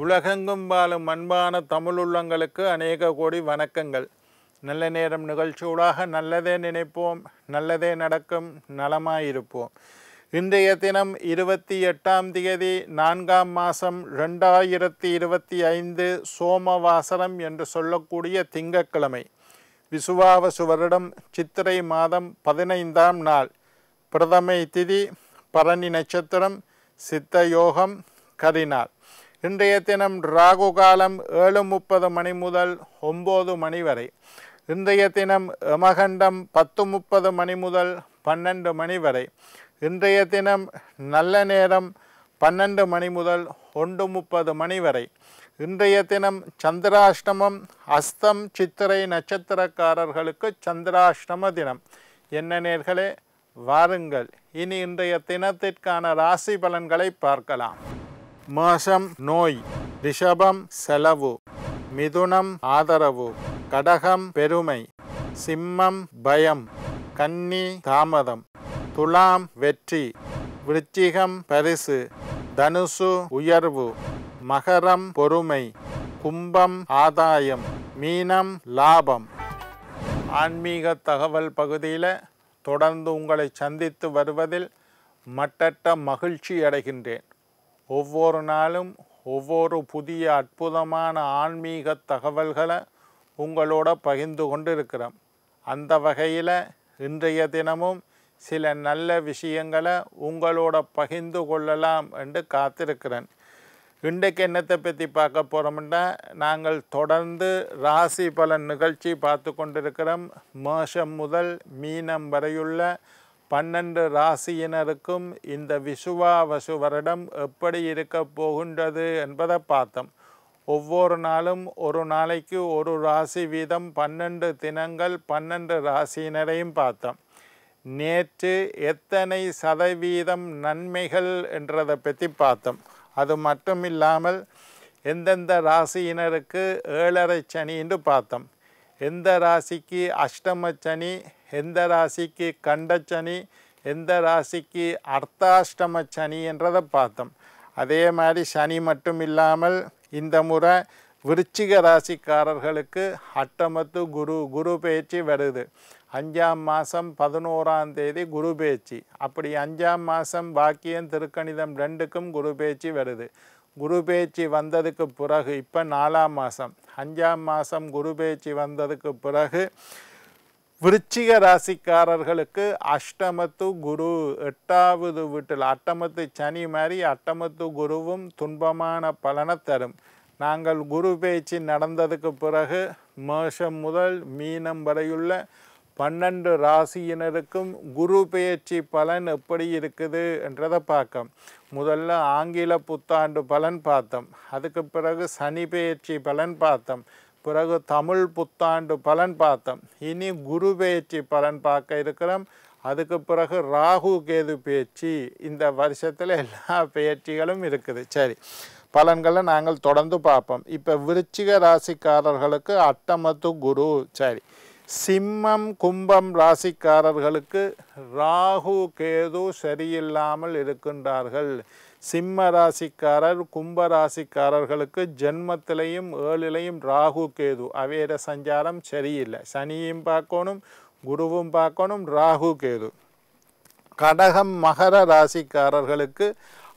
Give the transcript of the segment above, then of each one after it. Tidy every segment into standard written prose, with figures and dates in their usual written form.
உலகெங்கும் வாழும் அன்பான தமிழுள்ளங்களுக்கு அநேக கோடி வணக்கங்கள். நல்ல நேரம் நிகழ்ச்சியூடாக நல்லதே நினைப்போம், நல்லதே நடக்கும், நலமாயிருப்போம். இன்றைய தினம் 28ஆம் தேதி 4ஆம் மாதம் 2025 சோமவாசரம் என்று சொல்லக்கூடிய திங்கட்கிழமை. விசுவாவசு வருடம் சித்திரை மாதம் 15ஆம் நாள். பிரதமை திதி, பரணி நட்சத்திரம், சித்த யோகம், கரிநாள். இன்றைய தினம் ராகு காலம் 7:30 மணி முதல் 9 மணி வரை. இன்றைய தினம் யமகண்டம் 10:30 மணி முதல் 12 மணி வரை. இன்றைய தினம் நல்ல நேரம் 12 மணி முதல் 1:30 மணி வரை. இன்றைய தினம் சந்திராஷ்டமம். அஸ்தம் சித்திரை நட்சத்திரக்காரர்களுக்கு சந்திராஷ்டம தினம். என்ன நேர்களே, வாருங்கள் இனி இன்றைய தினத்திற்கான ராசி பலன்களை பார்க்கலாம். மேஷம் நோய், ரிஷபம் செலவு, மிதுனம் ஆதரவு, கடகம் பெருமை, சிம்மம் பயம், கன்னி தாமதம், துலாம் வெற்றி, விருச்சிகம் பரிசு, தனுசு உயர்வு, மகரம் பொறுமை, கும்பம் ஆதாயம், மீனம் லாபம். ஆன்மீக தகவல் பகுதியில் தொடர்ந்து உங்களை சந்தித்து வருவதில் மட்டற்ற மகிழ்ச்சி அடைகின்றேன். ஒவ்வொரு நாளும் ஒவ்வொரு புதிய அற்புதமான ஆன்மீக தகவல்களை உங்களோட பகிர்ந்து கொண்டு இருக்கிறோம். அந்த வகையில் இன்றைய தினமும் சில நல்ல விஷயங்களை உங்களோட பகிர்ந்து கொள்ளலாம் என்று காத்திருக்கிறேன். இன்றைக்கு என்னத்தை பற்றி பார்க்க போகிறோம்னா, நாங்கள் தொடர்ந்து ராசி பலன் நிகழ்ச்சி பார்த்து கொண்டிருக்கிறோம். மேஷம் முதல் மீனம் வரையுள்ள 12 ராசியினருக்கும் இந்த விசுவாவசு வருடம் எப்படி இருக்க போகின்றது என்பதை பார்த்தோம். ஒவ்வொரு நாளும் ஒரு நாளைக்கு ஒரு ராசி வீதம் 12 தினங்கள் 12 ராசியினரையும் பார்த்தோம். நேற்று எத்தனை சதவீதம் நன்மைகள் என்றதை பற்றி பார்த்தோம். அது மட்டும் இல்லாமல் எந்தெந்த ராசியினருக்கு 7.5 சனி என்று பார்த்தோம். எந்த ராசிக்கு அஷ்டம சனி, எந்த ராசிக்கு கண்டச்சனி, எந்த ராசிக்கு அர்த்தாஷ்டம சனி என்றதை பார்த்தோம். அதே மாதிரி சனி மட்டும் இல்லாமல் இந்த முறை விருச்சிக ராசிக்காரர்களுக்கு அட்டமத்து குரு பெயர்ச்சி வருது. 5ஆம் மாதம் 11ஆம் தேதி குரு பெயர்ச்சி. அப்படி 5ஆம் மாதம் வாக்கியம் திருக்கணிதம் 2க்கும் குரு பெயர்ச்சி வருது. குரு பெயர்ச்சி வந்ததுக்கு பிறகு இப்போ 4ஆம் மாதம் 5ஆம் மாதம் குரு பெயர்ச்சி வந்ததுக்கு பிறகு விருச்சிக ராசிக்காரர்களுக்கு அஷ்டமத்து குரு 8வது வீட்டில் அட்டமத்து சனி மாதிரி அட்டமத்து குருவும் துன்பமான பலனை தரும். நாங்கள் குரு பெயர்ச்சி நடந்ததுக்கு பிறகு மேஷம் முதல் மீனம் வரையுள்ள 12 ராசியினருக்கும் குரு பெயர்ச்சி பலன் எப்படி இருக்குது என்றதை பார்க்க. முதல்ல ஆங்கில புத்தாண்டு பலன் பார்த்தோம். அதுக்கு பிறகு சனி பெயர்ச்சி பலன் பார்த்தோம். பிறகு தமிழ் புத்தாண்டு பலன் பார்த்தோம். இனி குரு பெயர்ச்சி பலன் பார்க்க இருக்கிறோம். அதுக்கு பிறகு ராகு கேது பெயர்ச்சி. இந்த வருஷத்தில் எல்லா பெயர்ச்சிகளும் இருக்குது. சரி, பலன்களை நாங்கள் தொடர்ந்து பார்ப்போம். இப்போ விருச்சிக ராசிக்காரர்களுக்கு அட்டமத்து குரு. சரி, சிம்மம் கும்பம் ராசிக்காரர்களுக்கு ராகு கேது சரியில்லாமல் இருக்கின்றார்கள். சிம்ம ராசிக்காரர் கும்ப ராசிக்காரர்களுக்கு ஜென்மத்திலையும் 7லையும் ராகு கேது அவையோட சஞ்சாரம் சரியில்லை. சனியும் பார்க்கணும், குருவும் பார்க்கணும், ராகு கேது. கடகம் மகர ராசிக்காரர்களுக்கு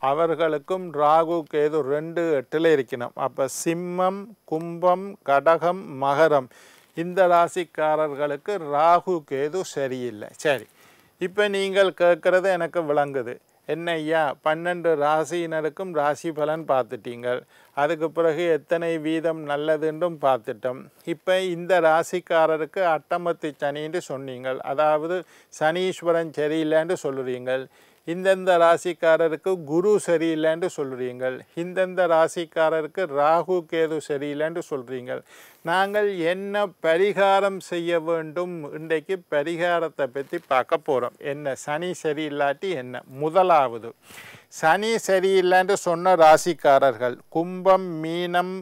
அவர்களுக்கும் ராகு கேது 2 8ல் இருக்கணும். அப்போ சிம்மம் கும்பம் கடகம் மகரம் இந்த ராசிக்காரர்களுக்கு ராகு கேது சரியில்லை. சரி, இப்போ நீங்கள் கேட்குறது எனக்கு விளங்குது. என்ன ஐயா, 12 ராசியினருக்கும் ராசி பலன் பார்த்துட்டீங்கள், அதுக்கு பிறகு எத்தனை வீதம் நல்லதுன்றும் பார்த்துட்டோம். இப்போ இந்த ராசிக்காரருக்கு அட்டமத்து சனின்னு சொன்னீங்கள், அதாவது சனீஸ்வரன் சரியில்லைன்னு சொல்லுறீங்கள். இந்தந்த ராசிக்காரருக்கு குரு சரியில்லைன்னு சொல்கிறீங்கள். இந்தந்த ராசிக்காரருக்கு ராகு கேது சரியில்லைன்னு சொல்கிறீங்கள். நாங்கள் என்ன பரிகாரம் செய்ய வேண்டும்? இன்றைக்கு பரிகாரத்தை பற்றி பார்க்க போகிறோம். என்ன சனி சரியில்லாட்டி என்ன? முதலாவது, சனி சரியில்லைன்னு சொன்ன ராசிக்காரர்கள் கும்பம் மீனம்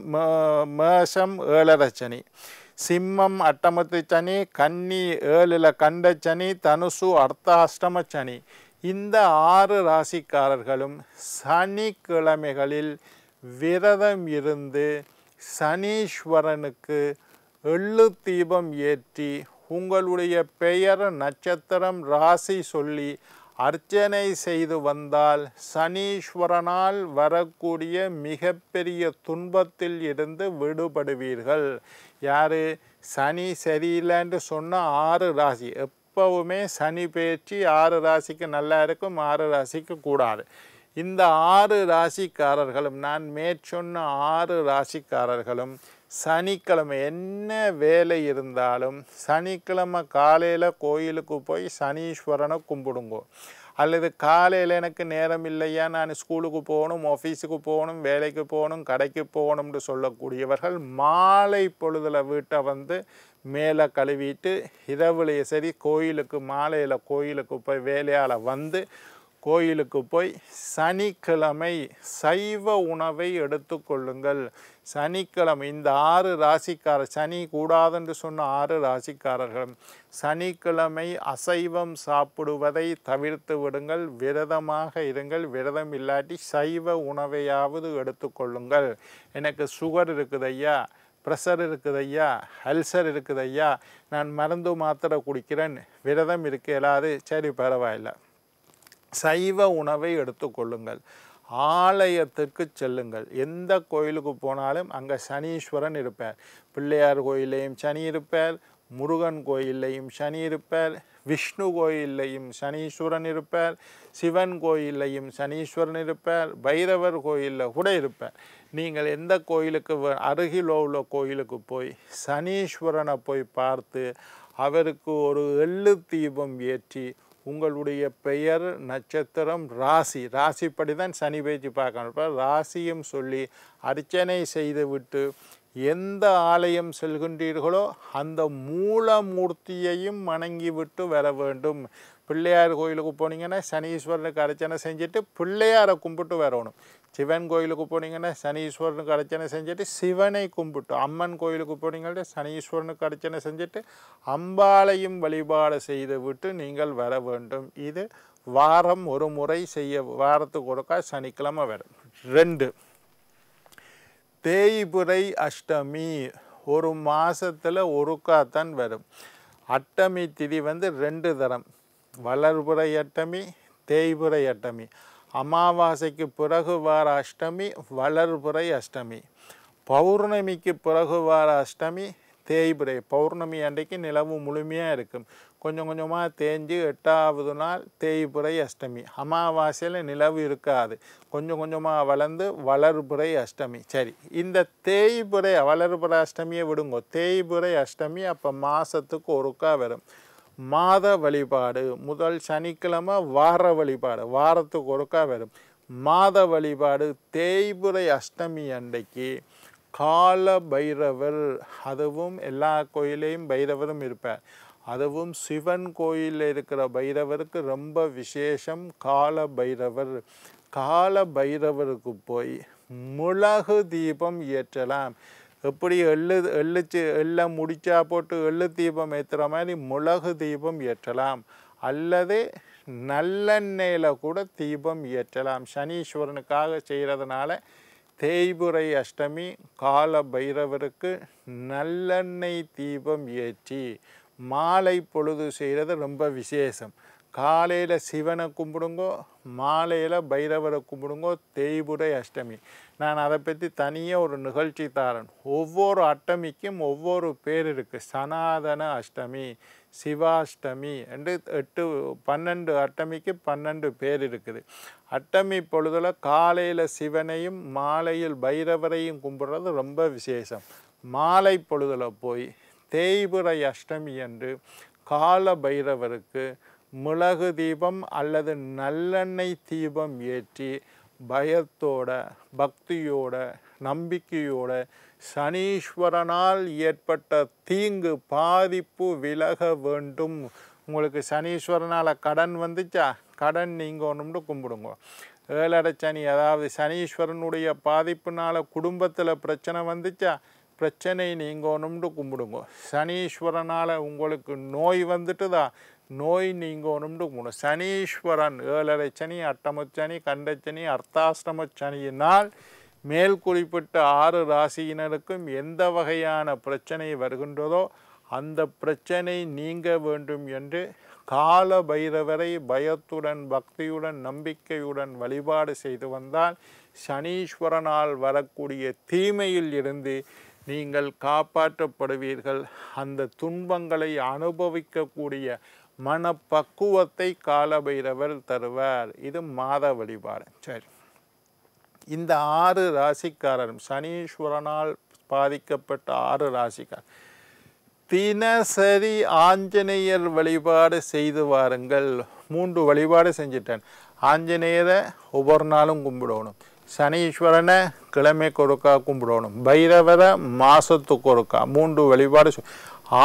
மேஷம் 7.5 சனி, சிம்மம் அட்டமத்து சனி, கன்னி 7ல் கண்ட சனி, தனுசு அர்த்தாஷ்டம சனி. இந்த 6 ராசிக்காரர்களும் சனிக்கிழமைகளில் விரதம் இருந்து சனீஸ்வரனுக்கு எள்ளு தீபம் ஏற்றி உங்களுடைய பெயர் நட்சத்திரம் ராசி சொல்லி அர்ச்சனை செய்து வந்தால் சனீஸ்வரனால் வரக்கூடிய மிகப்பெரிய துன்பத்தில் இருந்து விடுபடுவீர்கள். யார் சனி சரியில்லைன்னு சொன்ன 6 ராசி, எப்பவுமே சனி பெயர்ச்சி 6 ராசிக்கு நல்லா இருக்கும், 6 ராசிக்கு கூடாது. இந்த 6 ராசிக்காரர்களும் நான் மேற்சொன்ன 6 ராசிக்காரர்களும் சனிக்கிழமை என்ன வேலை இருந்தாலும் சனிக்கிழமை காலையில் கோயிலுக்கு போய் சனீஸ்வரனை கும்பிடுங்கோ. அல்லது காலையில் எனக்கு நேரம் இல்லையா, நான் ஸ்கூலுக்கு போகணும், ஆஃபீஸுக்கு போகணும், வேலைக்கு போகணும், கடைக்கு போகணும்னு சொல்லக்கூடியவர்கள் மாலை பொழுதில் வீட்டை வந்து மேலே கழுவிட்டு இரவுலையே சரி கோயிலுக்கு மாலையில் கோயிலுக்கு போய் வேலையால் வந்து கோயிலுக்கு போய் சனிக்கிழமை சைவ உணவை எடுத்துக்கொள்ளுங்கள். சனிக்கிழமை இந்த 6 ராசிக்காரர், சனி கூடாதென்று சொன்ன 6 ராசிக்காரர்களும் சனிக்கிழமை அசைவம் சாப்பிடுவதை தவிர்த்து விடுங்கள். விரதமாக இருங்கள். விரதம் இல்லாட்டி சைவ உணவையாவது எடுத்துக்கொள்ளுங்கள். எனக்கு சுகர் இருக்குது ஐயா, ப்ரெஷர் இருக்குது ஐயா, அல்சர் இருக்குது ஐயா, நான் மருந்து மாத்திரை குடிக்கிறேன், விரதம் இருக்க இயலாது, சரி பரவாயில்லை, சைவ உணவை எடுத்துக்கொள்ளுங்கள். ஆலயத்துக்கு செல்லுங்கள். எந்த கோயிலுக்கு போனாலும் அங்கே சனீஸ்வரன் இருப்பார். பிள்ளையார் கோயிலையும் சனி இருப்பார், முருகன் கோயிலையும் சனி இருப்பார், விஷ்ணு கோயிலையும் சனீஸ்வரன் இருப்பார், சிவன் கோயிலையும் சனீஸ்வரன் இருப்பார், பைரவர் கோயிலில் கூட இருப்பார். நீங்கள் எந்த கோயிலுக்கு அருகில் உள்ள கோயிலுக்கு போய் சனீஸ்வரனை போய் பார்த்து அவருக்கு ஒரு எள்ளு தீபம் ஏற்றி உங்களுடைய பெயர் நட்சத்திரம் ராசிப்படி தான் சனி பேச்சு பார்க்கணும். ராசியும் சொல்லி அர்ச்சனை செய்துவிட்டு எந்த ஆலயம் செல்கின்றீர்களோ அந்த மூலமூர்த்தியையும் வணங்கிவிட்டு வர வேண்டும். பிள்ளையார் கோயிலுக்கு போனீங்கன்னா சனீஸ்வரனுக்கு அர்ச்சனை செஞ்சுட்டு பிள்ளையாரை கும்பிட்டு வரணும். சிவன் கோயிலுக்கு போனீங்கன்னா சனீஸ்வரனுக்கு அர்ச்சனை செஞ்சுட்டு சிவனை கும்பிட்டு, அம்மன் கோயிலுக்கு போனீங்கன்னா சனீஸ்வரனுக்கு அர்ச்சனை செஞ்சுட்டு அம்பாளையும் வழிபாடு செய்து விட்டு நீங்கள் வர வேண்டும். இது வாரம் ஒரு முறை செய்ய, வாரத்துக்கு ஒருக்கா சனிக்கிழமை வரும். 2 தேய்பிறை அஷ்டமி ஒரு மாதத்தில் ஒருக்காத்தான் வரும். அஷ்டமி திதி வந்து 2 தரம், வளர்பிறை அஷ்டமி, தேய்பிறை அஷ்டமி. அமாவாசைக்கு பிறகு வார அஷ்டமி வளர்பிறை அஷ்டமி, பௌர்ணமிக்கு பிறகு வார அஷ்டமி தேய்பிறை. பௌர்ணமி அன்றைக்கு நிலவு முழுமையாக இருக்கும், கொஞ்சம் கொஞ்சமாக தேஞ்சு 8வது நாள் தேய்பிறை அஷ்டமி. அமாவாசையில் நிலவு இருக்காது, கொஞ்சம் கொஞ்சமாக வளர்ந்து வளர்பிறை அஷ்டமி. சரி, இந்த தேய்பிறை வளர்பிறை அஷ்டமியை விடுங்கோ, தேய்பிறை அஷ்டமி அப்போ மாதத்துக்கு ஒருக்கா வரும். மாத வழிபாடு முதல் சனிக்கிழமை வார வழிபாடு, வாரத்துக்கு ஒருக்கா வரும். மாத வழிபாடு தேய்பிறை அஷ்டமி அன்றைக்கு கால பைரவர், அதுவும் எல்லா கோயிலையும் பைரவரும் இருப்பார், அதுவும் சிவன் கோயிலில் இருக்கிற பைரவருக்கு ரொம்ப விசேஷம். கால பைரவர், கால பைரவருக்கு போய் மிளகு தீபம் ஏற்றலாம். எப்படி எள்ளை முடிச்சா போட்டு எள்ளு தீபம் ஏற்றுற மாதிரி மிளகு தீபம் ஏற்றலாம், அல்லது நல்லெண்ணெயில் கூட தீபம் ஏற்றலாம். சனீஸ்வரனுக்காக செய்கிறதுனால தேய்பிறை அஷ்டமி கால பைரவருக்கு நல்லெண்ணெய் தீபம் ஏற்றி மாலை பொழுது செய்கிறது ரொம்ப விசேஷம். காலையில் சிவனை கும்பிடுங்கோ, மாலையில் பைரவரை கும்பிடுங்கோ. தேய்பிறை அஷ்டமி நான் அதை பற்றி தனியாக ஒரு நிகழ்ச்சி தாரன். ஒவ்வொரு அஷ்டமிக்கும் ஒவ்வொரு பேர் இருக்குது. சனாதன அஷ்டமி, சிவாஷ்டமி என்று 12 அஷ்டமிக்கு 12 பேர் இருக்குது. அஷ்டமி பொழுதில் காலையில் சிவனையும் மாலையில் பைரவரையும் கும்பிட்றது ரொம்ப விசேஷம். மாலை பொழுதில் போய் தேய்பிறை அஷ்டமி என்று கால பைரவருக்கு மிளகு தீபம் அல்லது நல்லெண்ணெய் தீபம் ஏற்றி பயத்தோட பக்தியோட நம்பிக்கையோட சனீஸ்வரனால் ஏற்பட்ட தீங்கு பாதிப்பு விலக வேண்டும். உங்களுக்கு சனீஸ்வரனால் கடன் வந்துச்சா, கடன் நீங்கணும்னு கும்பிடுங்க. ஏழரை சனி, அதாவது சனீஸ்வரனுடைய பாதிப்புனால் குடும்பத்தில் பிரச்சனை வந்துச்சா, பிரச்சனை நீங்கணும்னு கும்பிடுங்க. சனீஸ்வரனால் உங்களுக்கு நோய் வந்துட்டுதா, நோய் நீங்கணும்னு கும்பிடும். சனீஸ்வரன் ஏழரை சனி, அட்டமச்சனி, கண்டச்சனி, அர்த்தாஷ்டம சனியினால் மேல் குறிப்பிட்ட 6 ராசியினருக்கும் எந்த வகையான பிரச்சனை வருகின்றதோ அந்த பிரச்சனை நீங்க வேண்டும் என்று கால பைரவரை பயத்துடன் பக்தியுடன் நம்பிக்கையுடன் வழிபாடு செய்து வந்தால் சனீஸ்வரனால் வரக்கூடிய தீமையில் இருந்து நீங்கள் காப்பாற்றப்படுவீர்கள். அந்த துன்பங்களை அனுபவிக்கக்கூடிய மனப்பக்குவத்தை காலபைரவர் தருவார். இது மாத வழிபாடு. சரி, இந்த 6 ராசிக்காரரும் சனீஸ்வரனால் பாதிக்கப்பட்ட 6 ராசிக்காரர் தினசரி ஆஞ்சநேயர் வழிபாடு செய்து வாருங்கள். 3 வழிபாடு செஞ்சிட்டேன். ஆஞ்சநேயரை ஒவ்வொரு நாளும் கும்பிடணும், சனீஸ்வரனை கிழமைக்கு ஒருக்கா கும்பிடணும், பைரவரை மாதத்துக்கு ஒருக்கா 3 வழிபாடு.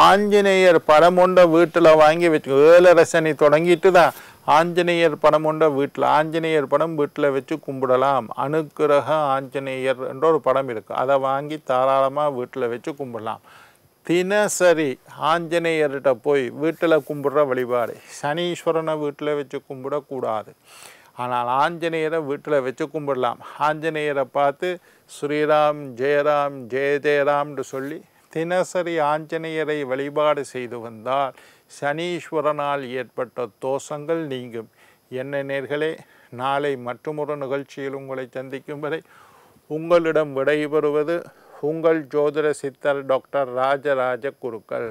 ஆஞ்சநேயர் படம் கொண்ட வீட்டில் வாங்கி வச்சு 7 சனி தொடங்கிட்டு தான் ஆஞ்சநேயர் படம் கொண்ட வீட்டில் ஆஞ்சநேயர் படம் வீட்டில் வச்சு கும்பிடலாம். அனுக்கிரக ஆஞ்சநேயர் என்ற ஒரு படம் இருக்குது, அதை வாங்கி தாராளமாக வீட்டில் வச்சு கும்பிடலாம். தினசரி ஆஞ்சநேயர்கிட்ட போய் வீட்டில் கும்பிட்ற வழிபாடு. சனீஸ்வரனை வீட்டில் வச்சு கும்பிடக்கூடாது, ஆனால் ஆஞ்சநேயரை வீட்டில் வச்சு கும்பிடலாம். ஆஞ்சநேயரை பார்த்து ஸ்ரீராம் ஜெயராம் ஜெய ஜெயராம்னு சொல்லி தினசரி ஆஞ்சநேயரை வழிபாடு செய்து வந்தால் சனீஸ்வரனால் ஏற்பட்ட தோஷங்கள் நீங்கும். என்ன நேர்களே, நாளை மற்றொரு நிகழ்ச்சியில் உங்களை சந்திக்கும் வரை உங்களிடம் விடைபெறுவது உங்கள் ஜோதிட சித்தர் டாக்டர் ராஜராஜ குருக்கள்.